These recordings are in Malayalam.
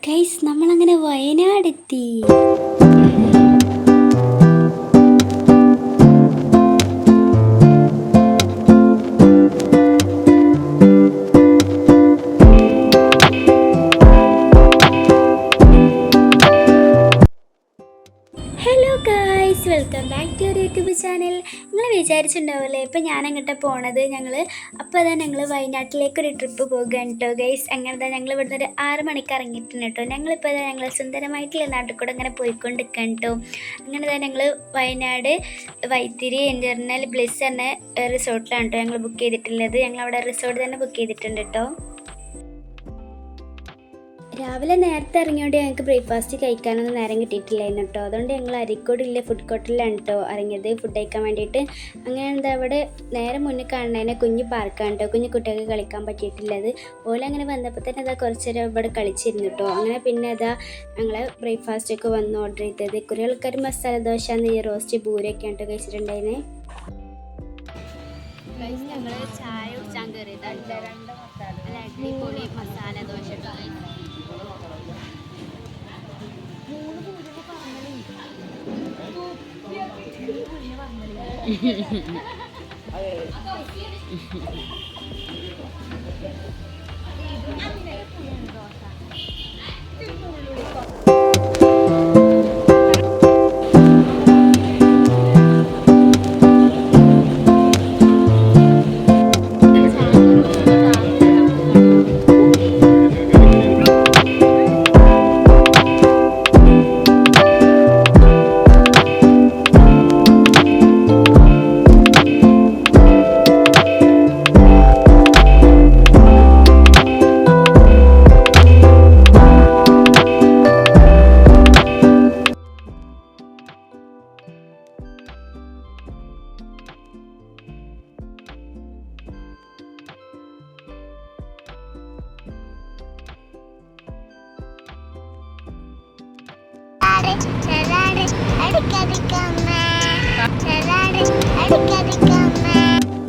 ഗൈസ് നമ്മളങ്ങനെ വയനാടെത്തി. Hello guys, welcome back to your YouTube channel. നിങ്ങൾ വിചാരിച്ചിട്ടുണ്ടാവില്ലേ ഇപ്പം ഞാൻ അങ്ങോട്ട് പോണത്. അപ്പോൾ അതാ ഞങ്ങൾ വയനാട്ടിലേക്കൊരു ട്രിപ്പ് പോകുകയാണ് കേട്ടോ ഗൈസ്. അങ്ങനെ ഞങ്ങൾ ഇവിടുന്ന് ഒരു 6 മണിക്ക് ഇറങ്ങിയിട്ടുണ്ട് കേട്ടോ. ഞങ്ങളിപ്പോൾ ഞങ്ങൾ സുന്ദരമായിട്ടുള്ള നാട്ടിൽ കൂടെ അങ്ങനെ പോയിക്കൊണ്ടിരിക്കുകയാണ് കേട്ടോ. അങ്ങനെ ഞങ്ങൾ വയനാട് വൈത്തിരി ഇൻ്റർണൽ ബ്ലിസ് എന്ന റിസോർട്ടിലാണ് കേട്ടോ ഞങ്ങൾ ബുക്ക് ചെയ്തിട്ടുള്ളത്. ഞങ്ങളവിടെ റിസോർട്ട് തന്നെ ബുക്ക് ചെയ്തിട്ടുണ്ട് കേട്ടോ. രാവിലെ നേരത്തെ ഇറങ്ങിയോണ്ട് ഞങ്ങൾക്ക് ബ്രേക്ക്ഫാസ്റ്റ് കഴിക്കാനൊന്നും നേരം കിട്ടിയിട്ടില്ലായിരുന്നു കേട്ടോ. അതുകൊണ്ട് ഞങ്ങൾ അരീക്കോടില്ല ഫുഡ് കോർട്ടിലാണ് കേട്ടോ ഇറങ്ങിയത് ഫുഡ് കഴിക്കാൻ വേണ്ടിയിട്ട്. അങ്ങനെ അവിടെ നേരെ മുന്നിൽ കാണുന്നതിനെ കുഞ്ഞു പാർക്കാണ് കേട്ടോ. കുഞ്ഞു കുട്ടികൾക്ക് കളിക്കാൻ പറ്റിയിട്ടില്ലത്. ഓല അങ്ങനെ വന്നപ്പോൾ തന്നെ അതാ കുറച്ച് നേരം ഇവിടെ കളിച്ചിരുന്നു കേട്ടോ. അങ്ങനെ പിന്നെ അതാ ഞങ്ങൾ ബ്രേക്ക്ഫാസ്റ്റൊക്കെ വന്ന് ഓർഡർ ചെയ്തത്. കുറേ ആൾക്കാർ മസാല ദോശ നെയ്യ് റോസ്റ്റ് ബൂരൊക്കെയാണ് കേട്ടോ കഴിച്ചിട്ടുണ്ടായിരുന്നത്. ഞങ്ങൾ ചായ കുടിച്ചാൻ കയറിയതാണ്. അടിപൊളി മസാല ദോശ.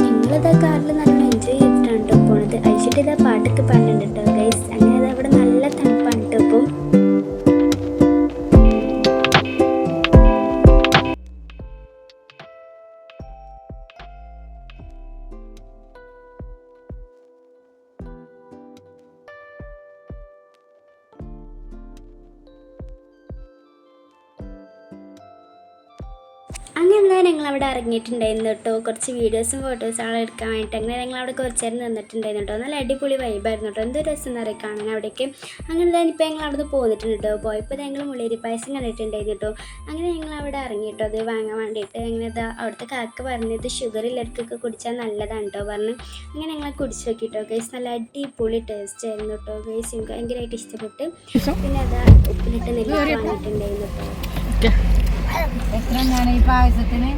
നിങ്ങളിതാ കാറിൽ നല്ലോണം എൻജോയ് ചെയ്തിട്ടാണ് കേട്ടോ പോണത്. അയച്ചിട്ട് ഇതാ പാട്ടൊക്കെ പാടുന്നുണ്ട് കേട്ടോ ഗൈസ്. അങ്ങനെ അവിടെ നല്ല തണുപ്പാണ് കേട്ടോ ഇപ്പം. അങ്ങനെ ഞങ്ങളവിടെ ഇറങ്ങിയിട്ടുണ്ടായിരുന്നു കേട്ടോ. കുറച്ച് വീഡിയോസും ഫോട്ടോസും ആളെ എടുക്കാൻ വേണ്ടിയിട്ട്. അങ്ങനെ ഞങ്ങളവിടെ കുറച്ച് നേരം നിന്നിട്ടുണ്ടായിരുന്നു കേട്ടോ. നല്ല അടിപൊളി വൈബായിരുന്നു കേട്ടോ. എന്തൊരു രസം എന്ന് പറയുക കാണാൻ അവിടേക്ക്. അങ്ങനെ തന്നെ ഇപ്പോൾ ഞങ്ങൾ അവിടെ നിന്ന് പോന്നിട്ടുണ്ട് കേട്ടോ. പോയപ്പോൾ ഞങ്ങൾ മുള്ളേരി പായസം കണ്ടിട്ടുണ്ടായിരുന്നു കേട്ടോ. അങ്ങനെ ഞങ്ങൾ അവിടെ ഇറങ്ങി കേട്ടോ അത് വാങ്ങാൻ വേണ്ടിയിട്ട്. അങ്ങനെ അവിടുത്തെ കാക്ക പറഞ്ഞത് ഷുഗർ ഉള്ളവർക്കൊക്കെ കുടിച്ചാൽ നല്ലതാണ് കേട്ടോ പറഞ്ഞു. അങ്ങനെ ഞങ്ങൾ കുടിച്ച് നോക്കി കേട്ടോ ഗൈസ്. നല്ല അടിപൊളി ടേസ്റ്റ് ആയിരുന്നു കേട്ടോ ഗൈസ്. എനിക്ക് ഭയങ്കരമായിട്ട് ഇഷ്ടപ്പെട്ട്. പിന്നെ അതാ ഉപ്പിലിട്ട് നെല്ല് വാങ്ങിയിട്ടുണ്ടായിരുന്നു കേട്ടോ. എത്രയാണ് ഈ പായസത്തിന്?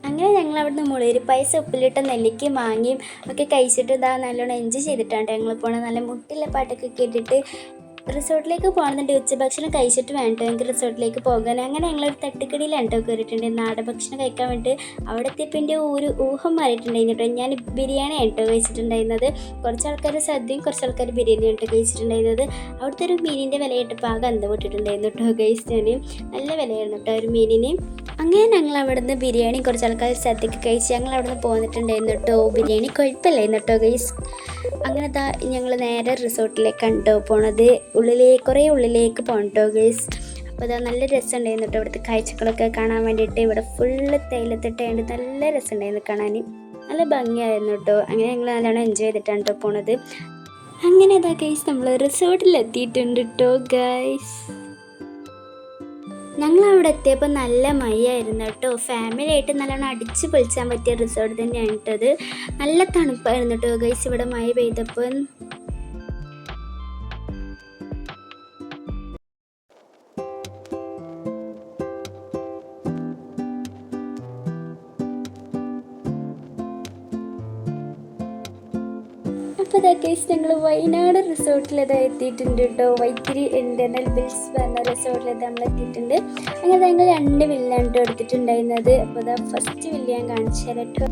അങ്ങനെ ഞങ്ങൾ അവിടുന്ന് മുളേരി പായസം ഉപ്പിലിട്ട നെല്ലിക്ക് മാങ്ങിയും ഒക്കെ കഴിച്ചിട്ട് ഇതാ നല്ലോണം എൻജോയ് ചെയ്തിട്ടാണ് ഞങ്ങൾ പോണത്. നല്ല മുട്ടിലെ പാട്ടൊക്കെ കേട്ടിട്ട് റിസോർട്ടിലേക്ക് പോകണമെന്നുണ്ട്. ഉച്ചഭക്ഷണം കഴിച്ചിട്ട് വേണ്ട ഞങ്ങൾക്ക് റിസോർട്ടിലേക്ക് പോകാൻ. അങ്ങനെ ഞങ്ങളൊരു തട്ടുകടിയിലാണ് കേട്ടോ കയറിയിട്ടുണ്ട് നാടൻ ഭക്ഷണം കഴിക്കാൻ വേണ്ടിയിട്ട്. അവിടെ എത്തിയപ്പോൾ എൻ്റെ ഒരു ഊഹം മാറിയിട്ടുണ്ടായിരുന്നു കേട്ടോ. ഞാൻ ബിരിയാണി ആണ് കേട്ടോ കഴിച്ചിട്ടുണ്ടായിരുന്നത്. കുറച്ച് ആൾക്കാർ സദ്യയും കുറച്ച് ആൾക്കാർ ബിരിയാണിയാണ് കേട്ടോ കഴിച്ചിട്ടുണ്ടായിരുന്നത്. അവിടുത്തെ ഒരു മീനിൻ്റെ വില കേട്ടപ്പോൾ ആകെ അന്തം വിട്ടിട്ടുണ്ടായിരുന്നു കേട്ടോ കഴിച്ചാൽ. നല്ല വിലയാണ് കേട്ടോ ഒരു മീനിന്. അങ്ങനെ ഞങ്ങൾ അവിടെ നിന്ന് ബിരിയാണി കുറച്ച് ആൾക്കാർ സദ്യക്ക് കഴിച്ച് ഞങ്ങൾ അവിടെ നിന്ന് പോന്നിട്ടുണ്ടായിരുന്നു കേട്ടോ. ബിരിയാണി കുഴപ്പമില്ലായിരുന്നു കേട്ടോ ഗൈസ്. അങ്ങനെ ഞങ്ങൾ നേരെ റിസോർട്ടിലേക്കാണ് കേട്ടോ പോണത്. കുറേ ഉള്ളിലേക്ക് പോകണം കേട്ടോ ഗൈസ്. അപ്പോൾ നല്ല രസമുണ്ടായിരുന്നു കേട്ടോ ഇവിടുത്തെ കാഴ്ചകളൊക്കെ കാണാൻ വേണ്ടിയിട്ട്. ഇവിടെ ഫുള്ള് തേയിലത്തിട്ടായിട്ട് നല്ല രസമുണ്ടായിരുന്നു കാണാൻ. നല്ല ഭംഗിയായിരുന്നു കേട്ടോ. അങ്ങനെ ഞങ്ങൾ നല്ലോണം എൻജോയ് ചെയ്തിട്ടാണ് കേട്ടോ പോണത്. അങ്ങനെ ഗൈസ് നമ്മൾ റിസോർട്ടിലെത്തിയിട്ടുണ്ട് കേട്ടോ ഗൈസ്. ഞങ്ങളവിടെ എത്തിയപ്പോൾ നല്ല മഴയായിരുന്നു കേട്ടോ. ഫാമിലി ആയിട്ട് നല്ലോണം അടിച്ച് പൊളിച്ചാൻ പറ്റിയ റിസോർട്ട് തന്നെയാണ് കേട്ടത്. നല്ല തണുപ്പായിരുന്നു കേട്ടോ ഗൈസ് ഇവിടെ മഴ പെയ്തപ്പോൾ. അപ്പോൾ ഗൈസ് ഞങ്ങൾ വയനാട് റിസോർട്ടിൽ എത്തിയിട്ടുണ്ട് കേട്ടോ. വൈത്തിരി ഇൻ്റർണൽ ബിൽസ് പറഞ്ഞ റിസോർട്ടിൽ നമ്മൾ എത്തിയിട്ടുണ്ട്. അങ്ങനെ ഞങ്ങൾ 2 വില്ലാണ് കേട്ടോ എടുത്തിട്ടുണ്ടായിരുന്നത്. അപ്പോൾ ഫസ്റ്റ് വില്ല ഞാൻ കാണിച്ചു തരാം കേട്ടോ.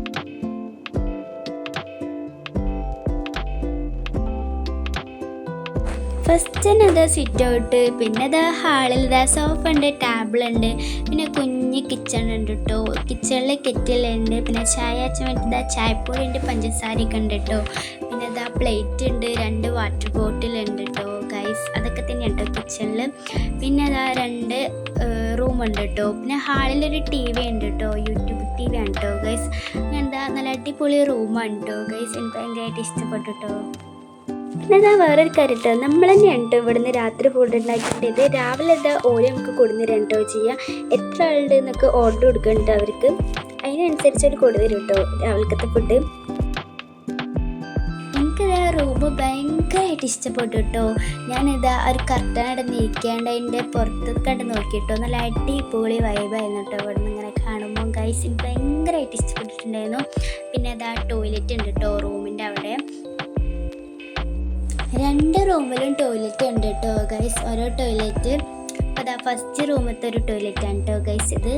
ഫസ്റ്റ് തന്നെ ഇതാ സിറ്റ് ഔട്ട്, പിന്നെ ഇതാ ഹാളിൽ ഇതാ സോഫ ഉണ്ട്, ടേബിൾ ഉണ്ട്, പിന്നെ കുഞ്ഞ് കിച്ചൺ ഉണ്ട് കേട്ടോ. കിച്ചണിൽ കെറ്റിലുണ്ട്, പിന്നെ ചായ അച്ഛൻ വേണ്ടി ഇതാ ചായപ്പൊടി ഉണ്ട്, പഞ്ചസാരയൊക്കെ ഉണ്ട് കേട്ടോ. പിന്നെ ഇതാ പ്ലേറ്റ് ഉണ്ട്, 2 വാട്ടർ ബോട്ടിൽ ഉണ്ട് കേട്ടോ ഗൈസ്. അതൊക്കെ തന്നെയാണ് കേട്ടോ കിച്ചണിൽ. പിന്നെ അതാ 2 റൂമുണ്ട് കേട്ടോ. പിന്നെ ഹാളിലൊരു TV ഉണ്ട് കേട്ടോ, യൂട്യൂബ് TV ആണ് കേട്ടോ ഗൈസ്. എന്താ നല്ല അടിപൊളി റൂമാണ് കേട്ടോ ഗൈസ്, എനിക്ക് ഭയങ്കരമായിട്ട് ഇഷ്ടപ്പെട്ടു കേട്ടോ. പിന്നെ അതാ വേറൊരു കാര്യം കേട്ടോ, നമ്മൾ തന്നെയാണ് കേട്ടോ ഇവിടുന്ന് രാത്രി ഫുഡ് ഉണ്ടാക്കിയിട്ടത്. രാവിലെ ഇതാ ഓരോ നമുക്ക് കൊടുന്ന് രണ്ടോ ചെയ്യുക, എത്ര ആളുണ്ട് എന്നൊക്കെ ഓർഡർ കൊടുക്കുന്നുണ്ട് അവർക്ക്, അതിനനുസരിച്ച് അവർ കൊടുത്തരും കേട്ടോ രാവിലത്തെ ഫുഡ്. എനിക്കിതാ റൂം ഭയങ്കരമായിട്ട് ഇഷ്ടപ്പെട്ടു കേട്ടോ. ഞാനിതാ ഒരു കർട്ടനോടെ നീക്കാണ്ട് അതിൻ്റെ പുറത്ത് കണ്ട് നോക്കിയിട്ടോ, നല്ല അടിപൊളി വൈബായിരുന്നു കേട്ടോ ഇവിടുന്ന് ഇങ്ങനെ കാണുമ്പോൾ ഗൈസ്. എനിക്ക് ഭയങ്കരമായിട്ട് ഇഷ്ടപ്പെട്ടിട്ടുണ്ടായിരുന്നു. പിന്നെ അതാ ടോയ്ലറ്റ് ഉണ്ട് കേട്ടോ റൂമിൻ്റെ അവിടെ. 2 റൂമിലും ടോയ്ലറ്റ് ഉണ്ട് കേട്ടോ ഗൈസ്, ഓരോ ടോയ്ലറ്റ്. അതാ ഫസ്റ്റ് റൂമത്തെ ഒരു ടോയ്ലറ്റ് ആണ് കേട്ടോ ഗൈസ് ഇത്.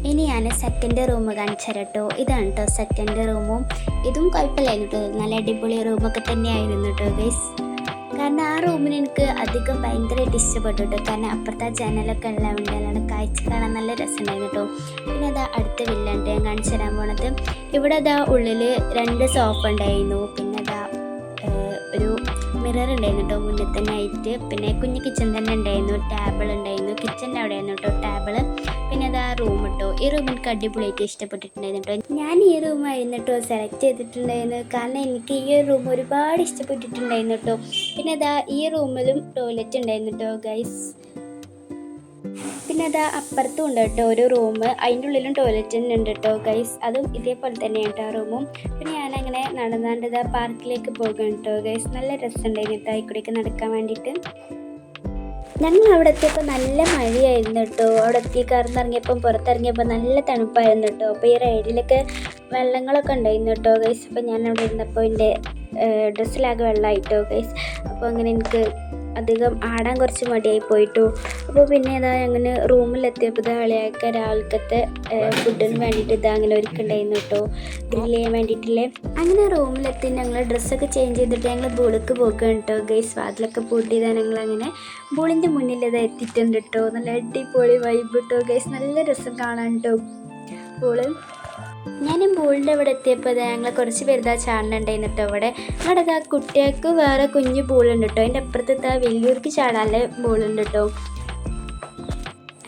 ഇനി ഞാൻ സെക്കൻഡ് റൂം കാണിച്ചു തരാം കേട്ടോ. ഇതാണ് കേട്ടോ സെക്കൻഡ് റൂമും. ഇതും കുഴപ്പമില്ലായിരുന്നു കേട്ടോ, നല്ല അടിപൊളി റൂമൊക്കെ തന്നെയായിരുന്നു കേട്ടോ ഗൈസ്. കാരണം ആ റൂമിന് എനിക്ക് അധികം ഭയങ്കരമായിട്ട് ഇഷ്ടപ്പെട്ടു കേട്ടോ. കാരണം അപ്പുറത്തെ ജനലൊക്കെ ഉള്ളതുകൊണ്ട് അല്ലാണ്ട് കാഴ്ച കാണാൻ നല്ല രസമുണ്ടായിരുന്നു കേട്ടോ. പിന്നെ അതാ അടുത്ത വില്ലുണ്ട് ഞാൻ കാണിച്ചു തരാൻ പോണത്. ഇവിടെ അതാ ഉള്ളിൽ 2 സോഫ ഉണ്ടായിരുന്നു, പിന്നെ അതാ ഒരു മിറർ ഉണ്ടായിരുന്നു കേട്ടോ മുന്നിൽ തന്നെ ആയിട്ട്. പിന്നെ കുഞ്ഞ് കിച്ചൺ തന്നെ ഉണ്ടായിരുന്നു, ടേബിൾ ഉണ്ടായിരുന്നു, കിച്ചൻ്റെ അവിടെ ആയിരുന്നു കേട്ടോ ടേബിള്. പിന്നെ അതാ റൂം കേട്ടോ. ഈ റൂം എനിക്ക് അടിപൊളിയായിട്ട് ഇഷ്ടപ്പെട്ടിട്ടുണ്ടായിരുന്നു കേട്ടോ. ഞാൻ ഈ റൂമായിരുന്നു കേട്ടോ സെലക്ട് ചെയ്തിട്ടുണ്ടായിരുന്നു, കാരണം എനിക്ക് ഈ റൂം ഒരുപാട് ഇഷ്ടപ്പെട്ടിട്ടുണ്ടായിരുന്നു കേട്ടോ. പിന്നെ അതാ ഈ റൂമിലും ടോയ്ലറ്റ് ഉണ്ടായിരുന്നു കേട്ടോ ഗൈസ്. പിന്നെ അതാ അപ്പുറത്തും ഉണ്ട് കേട്ടോ ഒരു റൂം, അതിൻ്റെ ഉള്ളിലും ടോയ്ലറ്റ് തന്നെ ഉണ്ട് കേട്ടോ ഗൈസ്. അതും ഇതേപോലെ തന്നെയാണ് കേട്ടോ റൂമും. പിന്നെ ഞാനങ്ങനെ നടന്നാണ്ട് ഇതാ പാർക്കിലേക്ക് പോകുകയാണ് കേട്ടോ ഗൈസ്. നല്ല രസമുണ്ടായിരുന്നു കേട്ടോ ഇക്കൂടെയൊക്കെ നടക്കാൻ വേണ്ടിയിട്ട്. ഞങ്ങൾ അവിടെ എത്തിയപ്പോൾ നല്ല മഴയായിരുന്നു കേട്ടോ. അവിടെ എത്തി കറന്നിറങ്ങിയപ്പം പുറത്തിറങ്ങിയപ്പോൾ നല്ല തണുപ്പായിരുന്നു കേട്ടോ. അപ്പോൾ ഈ റൈഡിലൊക്കെ വെള്ളങ്ങളൊക്കെ ഉണ്ടായിരുന്നു കേട്ടോ ഗൈസ്. അപ്പോൾ ഞാൻ അവിടെ ഇരുന്നപ്പോൾ എൻ്റെ ഡ്രസ്സിലാകെ വെള്ളമായിട്ടോ ഗൈസ്. അപ്പോൾ അങ്ങനെ എനിക്ക് അധികം ആടാൻ കുറച്ച് മടിയായി പോയിട്ടോ. അപ്പോൾ പിന്നെ ഇതാ അങ്ങനെ റൂമിലെത്തിയപ്പോൾ ഇതാ കളിയാക്കാൻ രാവിലത്തെ ഫുഡിന് വേണ്ടിയിട്ട് ഇതാ അങ്ങനെ ഒരുക്കുണ്ടായിരുന്നു കേട്ടോ, ഗ്രില്ല് ചെയ്യാൻ വേണ്ടിയിട്ടില്ലേ. അങ്ങനെ റൂമിലെത്തി ഞങ്ങൾ ഡ്രസ്സൊക്കെ ചേഞ്ച് ചെയ്തിട്ട് ഞങ്ങൾ ബോളിക്ക് പോകുകയാണ് കേട്ടോ ഗൈസ്. വാതിലൊക്കെ പൂട്ടിയതാ ഞങ്ങൾ അങ്ങനെ ബോളിൻ്റെ മുന്നിൽ ഇതാ എത്തിയിട്ടുണ്ട് കേട്ടോ. നല്ല അടിപൊളി വൈബ് കേട്ടോ ഗൈസ്, നല്ല രസം കാണാൻ കേട്ടോ ബോള്. ഞാനും ബോളിൻ്റെ അവിടെ എത്തിയപ്പോൾ ഞങ്ങൾ കുറച്ച് പേരുതാ ചാടുന്നുണ്ടായിരുന്നു കേട്ടോ അവിടെ. അവിടെ ഇതാ കുട്ടികൾക്ക് വേറെ കുഞ്ഞു ബോളുണ്ട് കേട്ടോ, അതിൻ്റെ അപ്പുറത്ത് വലിയവർക്ക് ചാടാനുള്ള ബോളുണ്ട് കേട്ടോ.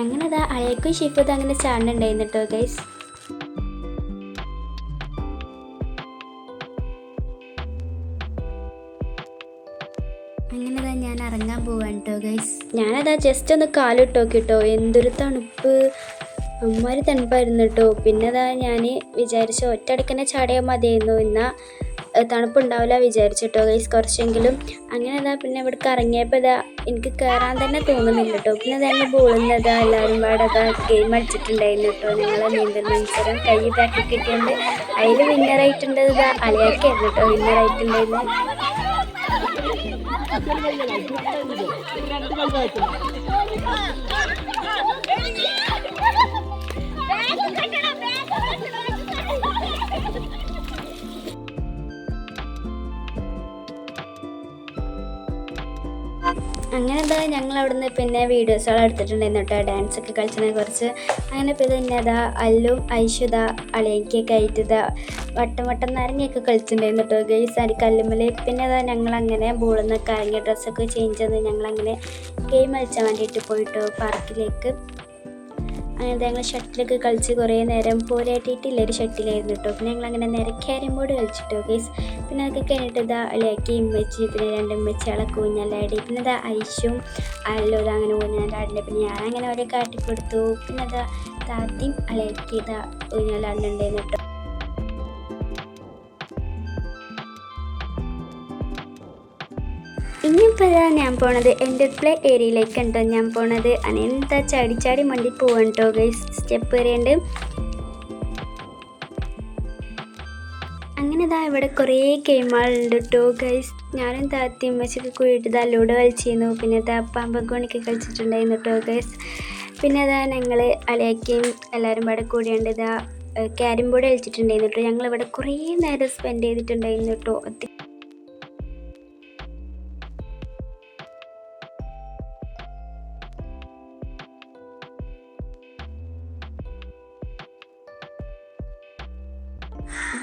അങ്ങനെ ഇതാ അയക്കും ഷിഫും അങ്ങനെ ചാടുന്നുണ്ടായിരുന്നു കേട്ടോ ഗൈസ്. അങ്ങനെ ഞാൻ ഇറങ്ങാൻ പോവാണ് കേട്ടോ ഗൈസ്. ഞാനതാ ജസ്റ്റ് ഒന്ന് കാലിട്ട് നോക്കിട്ടോ, എന്തൊരു തണുപ്പ്, അമ്മമാര് തണുപ്പായിരുന്നു കേട്ടോ. പിന്നെ അതാ ഞാൻ വിചാരിച്ചു ഒറ്റയടിക്കന്നെ ചാടിയാൽ മതിയായിരുന്നു, എന്നാൽ തണുപ്പുണ്ടാവില്ല വിചാരിച്ചിട്ടോ ഗൈസ് കുറച്ചെങ്കിലും. അങ്ങനെ അതാ പിന്നെ ഇവിടേക്ക് ഇറങ്ങിയപ്പോൾ ഇതാ എനിക്ക് കയറാൻ തന്നെ തോന്നുന്നില്ല കേട്ടോ. പിന്നെ അതാ ബോളുന്നതാ എല്ലാവരും പാടെ അതാ ഗെയിം കളിച്ചിട്ടുണ്ടായിരുന്നു കേട്ടോ. ഞങ്ങൾ നീന്തൽ മത്സരം കൈ ബാക്കി കിട്ടിയിട്ടുണ്ട്, അതിൽ വിന്നറായിട്ടുണ്ട് ഇതാ അളിയാക്കായിരുന്നു കേട്ടോ വിന്നറായിട്ടുണ്ടായിരുന്നു. അങ്ങനെ ഇതാ ഞങ്ങൾ അവിടുന്ന് പിന്നെ വീഡിയോസുകൾ എടുത്തിട്ടുണ്ടായിരുന്നു കേട്ടോ, ഡാൻസൊക്കെ കളിച്ചതിനെ കുറിച്ച്. അങ്ങനെ പിന്നെ അതാ അല്ലും ഐഷുദ അളിയൊക്കെ ആയിട്ട് ഇതാ വട്ടം നാരങ്ങയൊക്കെ കളിച്ചിട്ടുണ്ടായിരുന്നു കേട്ടോ ഗൈസ് അരി കല്ലുമ്മൽ. പിന്നെ അതാ ഞങ്ങളങ്ങനെ ബോളിൽ നിന്നൊക്കെ ഇറങ്ങിയ ഡ്രസ്സൊക്കെ ചേഞ്ച് ചെയ്ത് ഞങ്ങളങ്ങനെ ഗെയിം കളിച്ചാൻ വേണ്ടിയിട്ട് പോയിട്ടോ പാർക്കിലേക്ക്. അങ്ങനെ ഞങ്ങൾ ഷട്ടിലൊക്കെ കളിച്ച് കുറേ നേരം പോരാട്ടിയിട്ടില്ല ഒരു ഷട്ടിലായിരുന്നു കേട്ടോ. പിന്നെ ഞങ്ങളങ്ങനെ നേരെ ക്യാരം ബോർഡ് കളിച്ചിട്ടോ ഗൈസ്. പിന്നെ അതൊക്കെ കഴിഞ്ഞിട്ട് ഇതാ അളിയാക്കി ഇമ്മച്ചി പിന്നെ 2 ഇമ്മച്ചികളെ ഊഞ്ഞാലാടി. പിന്നെ ഇതാ ഐഷും അല്ലോ ഇതാ അങ്ങനെ ഊഞ്ഞാലാടില്ല. പിന്നെ ഞാനങ്ങനെ അവരെ കാട്ടിക്കൊടുത്തു. പിന്നെ അതാ താത്തിയും അളിയാക്കി ഇതാ ഊഞ്ഞാലാടുന്നുണ്ടായിരുന്നു കേട്ടോ. ഇനിയിപ്പോൾ ഞാൻ പോണത് എൻ്റെ പ്ലേ ഏരിയയിലേക്കുണ്ടോ ഞാൻ പോണത്. അനെന്താ ചാടി മണ്ടി പോവാണ് കേട്ടോ ഗൈസ്, സ്റ്റെപ്പ് കയറിയുണ്ട്. അങ്ങനെ ഇതാ ഇവിടെ കുറേ ഗെയിമുകളുണ്ട് കേട്ടോ ഗൈസ്. ഞാനും താത്തി ഉമ്മച്ചൊക്കെ കൂടിയിട്ട് ഇതാ ലൂഡോ കളിച്ചിരുന്നു. പിന്നെ ഇതാ പാമ്പഗോണിയൊക്കെ കളിച്ചിട്ടുണ്ടായിരുന്നു കേട്ടോ ഗൈസ്. പിന്നെ അതാ ഞങ്ങൾ അളിയാക്കിയും എല്ലാവരും പാടെ കൂടിയുണ്ട് ഇതാ ക്യാരം ബോർഡ് കളിച്ചിട്ടുണ്ടായിരുന്നു കേട്ടോ. ഞങ്ങളിവിടെ കുറേ നേരം സ്പെൻഡ് ചെയ്തിട്ടുണ്ടായിരുന്നു കേട്ടോ.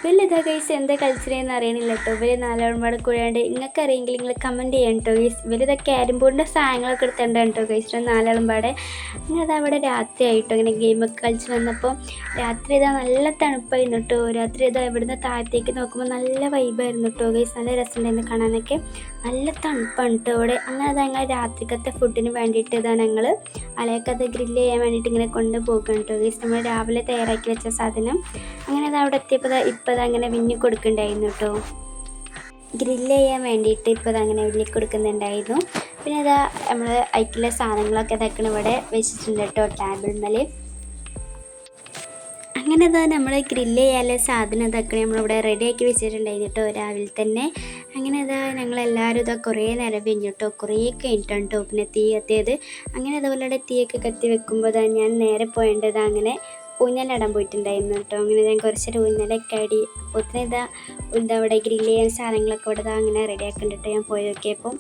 ഇവരിതാ ഗൈസ് എന്താ കളിച്ചിരുന്നതെന്ന് അറിയണില്ല കേട്ടോ. ഇവർ നാലോളം കൂടാണ്ട് നിങ്ങൾക്ക് അറിയെങ്കിൽ നിങ്ങൾ കമൻറ്റ് ചെയ്യണം കേട്ടോ ഗൈസ്. ഇവരിതാ ക്യാരം ബോർഡിൻ്റെ സാധനങ്ങളൊക്കെ എടുത്തിട്ടുണ്ട് കേട്ടോ ഗൈസ് നാലോളം പാടെ. അങ്ങനെ അത് അവിടെ രാത്രി ആയിട്ടോ ഇങ്ങനെ ഗെയിമൊക്കെ കളിച്ച് വന്നപ്പോൾ രാത്രി ഇതാ നല്ല തണുപ്പായിരുന്നു കേട്ടോ. രാത്രി ഇതാ ഇവിടുന്ന് താഴത്തേക്ക് നോക്കുമ്പോൾ നല്ല വൈബായിരുന്നു കേട്ടോ ഗൈസ്. നല്ല രസമുണ്ടായിരുന്നു കാണാനൊക്കെ. നല്ല തണുപ്പാണ് കേട്ടോ ഇവിടെ. അങ്ങനെ അത് ഞങ്ങൾ രാത്രിക്കത്തെ ഫുഡിന് വേണ്ടിയിട്ട് ഇതാ ഞങ്ങൾ അലയൊക്കെ ഗ്രില്ല് ചെയ്യാൻ വേണ്ടിയിട്ട് ഇങ്ങനെ കൊണ്ടുപോകും കേട്ടോ ഗൈസ്. നമ്മൾ രാവിലെ തയ്യാറാക്കി വെച്ച സാധനം. അങ്ങനെ അത് അവിടെ എത്തിയപ്പോൾ ഇപ്പോൾ അതങ്ങനെ വിന്നി കൊടുക്കുന്നുണ്ടായിരുന്നു കേട്ടോ. ഗ്രില്ല് ചെയ്യാൻ വേണ്ടിയിട്ട് ഇപ്പോൾ അതങ്ങനെ വില്ലി കൊടുക്കുന്നുണ്ടായിരുന്നു. പിന്നെ അതാ നമ്മൾ അതിലുള്ള സാധനങ്ങളൊക്കെ ഇതാക്കണം ഇവിടെ വെച്ചിട്ടുണ്ട് കേട്ടോ ടേബിൾ മേൽ. അങ്ങനെ അതാ നമ്മൾ ഗ്രില്ല് ചെയ്യാനുള്ള സാധനം ഇതൊക്കെ നമ്മളിവിടെ റെഡിയാക്കി വെച്ചിട്ടുണ്ടായിരുന്നു കേട്ടോ രാവിലെ തന്നെ. അങ്ങനെ അതാ ഞങ്ങളെല്ലാവരും ഇതാ കുറേ നേരം കഴിഞ്ഞു കേട്ടോ. കുറേ കഴിഞ്ഞിട്ടാണ് കേട്ടോ പിന്നെ തീ കത്തിയത്. അങ്ങനെ അതുപോലെ തീയൊക്കെ കത്തി വെക്കുമ്പോൾ ഇതാ ഞാൻ നേരെ പോയേണ്ടത് അങ്ങനെ ഊഞ്ഞാലിടാൻ പോയിട്ടുണ്ടായിരുന്നു കേട്ടോ. അങ്ങനെ ഞാൻ കുറച്ചൊരു ഊഞ്ഞാലൊക്കെ ആടി. അപ്പോൾ ഒത്തിരി ഇതാ അവിടെ ഗ്രില്ല് ചെയ്യാൻ സാധനങ്ങളൊക്കെ ഇവിടെ ഇതാ അങ്ങനെ റെഡി ആക്കണ്ടിട്ട് ഞാൻ പോയി നോക്കിയപ്പോൾ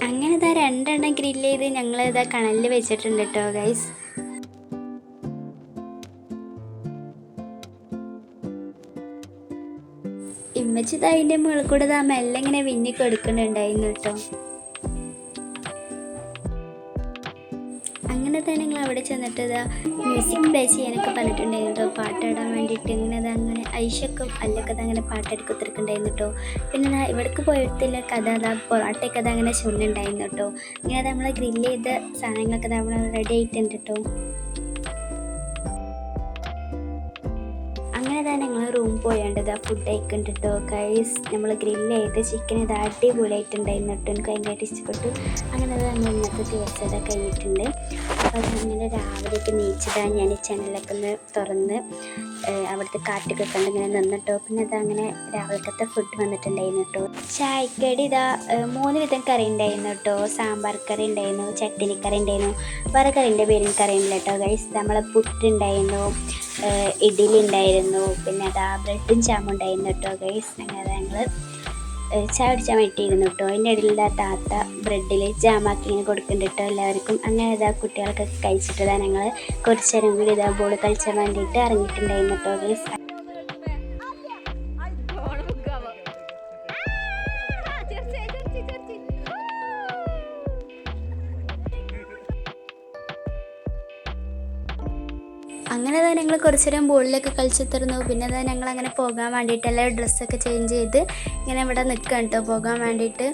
അങ്ങനെ ഇതാ 2 എണ്ണം ഗ്രില്ല് ചെയ്ത് ഞങ്ങളിതാ കണലിൽ വെച്ചിട്ടുണ്ട് കേട്ടോ ഗൈസ്. ഇമ്മച്ചിത് അതിൻ്റെ മുകളിൽ കൂടെ ഇതാ മെല്ലെ ഇങ്ങനെ വിന്നി കൊടുക്കുന്നുണ്ടായിരുന്നു കേട്ടോ. അങ്ങനെ തന്നെ ഞങ്ങൾ അവിടെ ചെന്നിട്ട് ഇതാ മ്യൂസിക് പ്ലേ ചെയ്യാനൊക്കെ പറഞ്ഞിട്ടുണ്ടായിരുന്നു കേട്ടോ. പാട്ടിടാൻ വേണ്ടിയിട്ട് ഇങ്ങനെ അത് അങ്ങനെ ഐഷക്കും അല്ലൊക്കെ അത് അങ്ങനെ പാട്ടെടുക്കി കുത്തിരിക്കുന്നുണ്ടായിരുന്നു കേട്ടോ. പിന്നെ ഇവിടേക്ക് പോയത്തില്ല കഥ അതാ പൊറാട്ടയൊക്കെ അത് അങ്ങനെ ചൊല്ലുണ്ടായിരുന്നു കേട്ടോ. ഇങ്ങനെ അത് നമ്മൾ ഗ്രില്ല് ചെയ്ത സാധനങ്ങളൊക്കെ നമ്മൾ റെഡി ആയിട്ടുണ്ട് കേട്ടോ. അങ്ങനെ തന്നെ ഞങ്ങൾ റൂം പോയേണ്ടത് ഫുഡ് കഴിക്കുന്നുണ്ട് കേട്ടോ ഗൈസ്. നമ്മൾ ഗ്രില്ല് ചെയ്ത് ചിക്കൻ ഇത് അടിപൊളിയായിട്ടുണ്ടായിരുന്നു കേട്ടോ. എനിക്ക് ഭയങ്കരമായിട്ട് ഇഷ്ടപ്പെട്ടു. അങ്ങനെ അത് നമ്മൾ ഇന്നത്തെ ദിവസം ഇതൊക്കെ കഴിഞ്ഞിട്ടുണ്ട്. അപ്പോൾ അതങ്ങനെ രാവിലേക്ക് നീച്ചതാണ് ഞാൻ ഈ ചാനലൊക്കെ ഒന്ന് തുറന്ന് അവിടുത്തെ കാറ്റൊക്കെ കണ്ട് ഇങ്ങനെ നിന്നിട്ടോ. പിന്നെ അതങ്ങനെ രാവിലത്തെ ഫുഡ് വന്നിട്ടുണ്ടായിരുന്നു കേട്ടോ. ചായക്കടി ഇതാ 3 വിധം കറി ഉണ്ടായിരുന്നു കേട്ടോ. സാമ്പാർ കറി ഉണ്ടായിരുന്നു, ചട്ടിനിക്കറി ഉണ്ടായിരുന്നു, വേറെ കറിൻ്റെ പേരും കറിയില്ല കേട്ടോ ഗൈസ്. നമ്മളെ പുട്ടുണ്ടായിരുന്നു, ഇഡ്ഡലി ഉണ്ടായിരുന്നു, പിന്നെ അതാ ബ്രെഡും ജാമും ഉണ്ടായിരുന്നു കേട്ടോ ഗൈസ്. അങ്ങനെ ഞങ്ങൾ ചായ കുടിച്ചാൻ വേണ്ടിയിരുന്നു കേട്ടോ. അതിൻ്റെ ഇടയിൽ താത്ത ബ്രെഡിൽ ജാമാക്കി ഇങ്ങനെ കൊടുക്കുന്നുണ്ട് കേട്ടോ എല്ലാവർക്കും. അങ്ങനെ ഇതാ കുട്ടികൾക്കൊക്കെ കഴിച്ചിട്ട് ഞങ്ങൾ കുറച്ച് നേരം കൂടി ഇതാ ബോൾ കളിച്ചാൻ വേണ്ടിയിട്ട് ഇറങ്ങിയിട്ടുണ്ടായിരുന്നു കേട്ടോ ഗൈസ്. അങ്ങനെ അതാ ഞങ്ങൾ കുറച്ച് നേരം ബോളിലൊക്കെ കളിച്ചെത്തിരുന്നു. പിന്നെ അതാ ഞങ്ങൾ അങ്ങനെ പോകാൻ വേണ്ടിയിട്ട് എല്ലാവരും ഡ്രസ്സൊക്കെ ചേഞ്ച് ചെയ്ത് ഇങ്ങനെ ഇവിടെ നിൽക്കണം കേട്ടോ പോകാൻ വേണ്ടിയിട്ട്.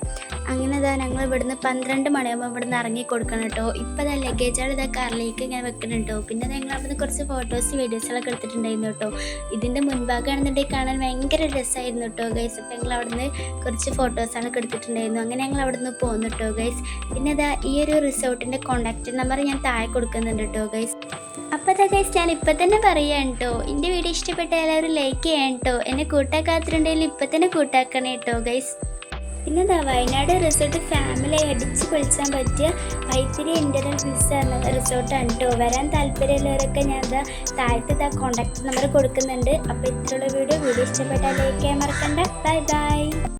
അങ്ങനെ അതാ ഞങ്ങൾ ഇവിടുന്ന് 12 മണിയാകുമ്പോൾ ഇവിടുന്ന് ഇറങ്ങി കൊടുക്കണം കേട്ടോ. ഇപ്പോൾ അതാ ലഗേജുകൾ ഇതാ കാറിലേക്ക് ഇങ്ങനെ വെക്കണം കേട്ടോ. പിന്നെ ഞങ്ങൾ അവിടുന്ന് കുറച്ച് ഫോട്ടോസ് വീഡിയോസുകളൊക്കെ എടുത്തിട്ടുണ്ടായിരുന്നു കേട്ടോ. ഇതിൻ്റെ മുൻഭാഗമാണെന്നുണ്ടെങ്കിൽ കാണാൻ ഭയങ്കര രസമായിരുന്നു കേട്ടോ ഗൈസ്. അപ്പോൾ ഞങ്ങൾ അവിടുന്ന് കുറച്ച് ഫോട്ടോസുകളൊക്കെ എടുത്തിട്ടുണ്ടായിരുന്നു. അങ്ങനെ ഞങ്ങൾ അവിടുന്ന് പോന്നു കേട്ടോ ഗൈസ്. പിന്നെ അതാ ഈ ഒരു റിസോർട്ടിൻ്റെ കോൺടാക്റ്റ് നമ്പർ ഞാൻ താഴെ കൊടുക്കുന്നുണ്ട് കേട്ടോ ഗൈസ്. അപ്പോൾ അതാ ഗൈസ് ഞാൻ ഇപ്പം തന്നെ പറയാം കേട്ടോ. എൻ്റെ വീഡിയോ ഇഷ്ടപ്പെട്ട എല്ലാവരും ലൈക്ക് ചെയ്യാൻ കേട്ടോ. എന്നെ കൂട്ടാക്കാത്തിട്ടുണ്ടെങ്കിൽ ഇപ്പം തന്നെ കൂട്ടാക്കണേ കേട്ടോ ഗൈസ്. പിന്നെ എന്താ വയനാട് റിസോർട്ട് ഫാമിലി അടിച്ച് പൊളിച്ചാൻ പറ്റിയ വൈത്തിരി ഇൻ്റർനൽ വിസ എന്ന റിസോർട്ടാണ് കേട്ടോ. വരാൻ താല്പര്യമുള്ളവരൊക്കെ ഞാൻ എന്താ താഴത്തെ കോൺടാക്ട് നമ്പർ കൊടുക്കുന്നുണ്ട്. അപ്പോൾ ഇത്രയുള്ള വീഡിയോ ഇഷ്ടപ്പെട്ടാൽ ലൈക്ക് ചെയ്യാൻ മറക്കണ്ട. Bye bye.